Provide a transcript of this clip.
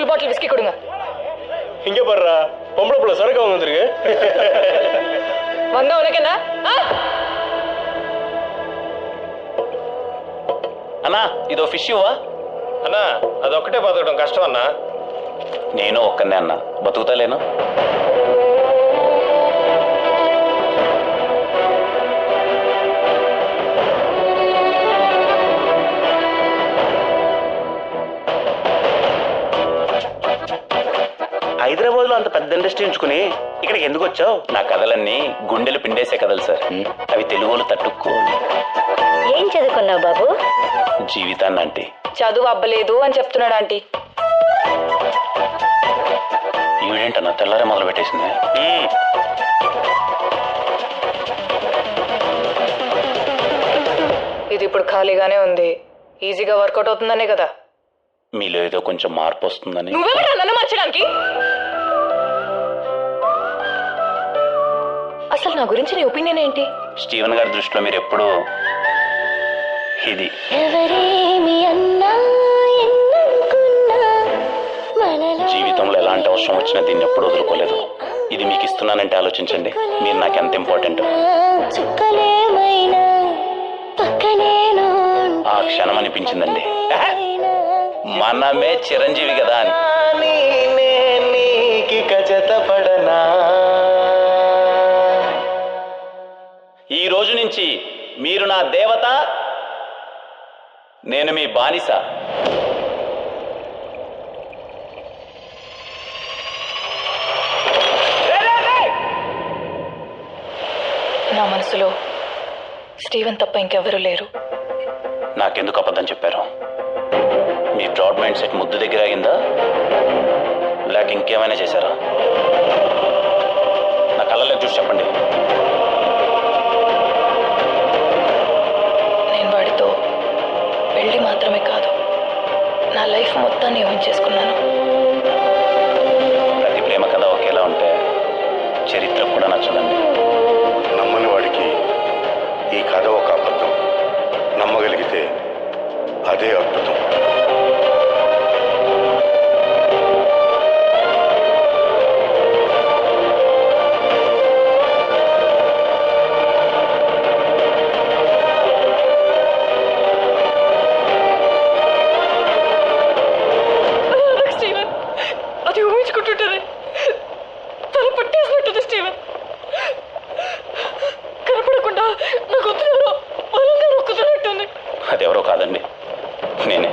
Full பாட்டில் whisky கொடுங்க. இங்க பாருடா, பொம்பளை புள்ள சரக்கு வாங்க வந்திருக்கு. வந்தா உனக்கு என்ன? అన్నా ఇదో ఫిష్ ఇవ్వా? అన్నా అదొక్కటే బతకడం కష్టం అన్నా. నేను ఒక్కనే అన్నా, బతుకుతాలేను. హైదరాబాద్ లో అంత పెద్ద ఇండస్ట్రీ ఉంచుకుని ఇక్కడికి ఎందుకు వచ్చావు? నా కథలన్నీ గుండెలు పిండేసే కథలు సార్. అవి తెలుగులో తట్టుకోవాలి. ఏం చదువుకున్నావు బాబు? జీవితాన్ని అంటే చదువు అబ్బలేదు అని చెప్తున్నాడు ఆంటీ. ఈవిడేంటన్నా తెల్లారే మొదలు పెట్టేసింది. ఇది ఇప్పుడు ఖాళీగానే ఉంది, ఈజీగా వర్కౌట్ అవుతుందనే కదా. మీలో ఏదో కొంచెం మార్పు వస్తుందని. నువ్వేమైనా నన్ను మార్చడానికి? అసలు నా గురించి నీ ఒపీనియన్ ఏంటి? స్టీవెన్ గారి దృష్టిలో మీరు ఎప్పుడు ఇది జీవితంలో ఎలాంటి అవసరం వచ్చినా దీన్ని ఎప్పుడు వదులుకోలేదు. ఇది మీకు ఇస్తున్నానంటే ఆలోచించండి, మీరు నాకు ఎంత ఇంపార్టెంట్. ఆ క్షణం అనిపించిందండి, మనమే చిరంజీవి కదా అని. ఈ రోజు నుంచి మీరు నా దేవత, నేను మీ బానిస. నా మనసులో స్టీవెన్ తప్ప ఇంకెవరూ లేరు. నాకెందుకు అబద్ధం చెప్పారు? మీ బ్రాడ్ మైండ్ సెట్ ముద్దు దగ్గర ఆగిందా, లేక ఇంకేమైనా చేశారా? నా కళ్ళలోకి చూసి చెప్పండి. నేను వాడితో పెళ్లి మాత్రమే కాదు, నా లైఫ్ మొత్తాన్ని ఊహించేసుకున్నాను. ప్రతి ప్రేమ కథ ఒకేలా ఉంటే చరిత్ర కూడా నచ్చదండి. నమ్మని వాడికి ఈ కథ ఒక అబద్ధం, నమ్మగలిగితే అదే అద్భుతం. స్టీవెన్, అది ఊహించుకుంటుంటారే, తల పట్టేసినట్టుంది. స్టీవెన్ కనపడకుండా నా గొంతులో బలంగా నొక్కుతున్నట్టుంది. అది ఎవరో కాదండి, నేనే.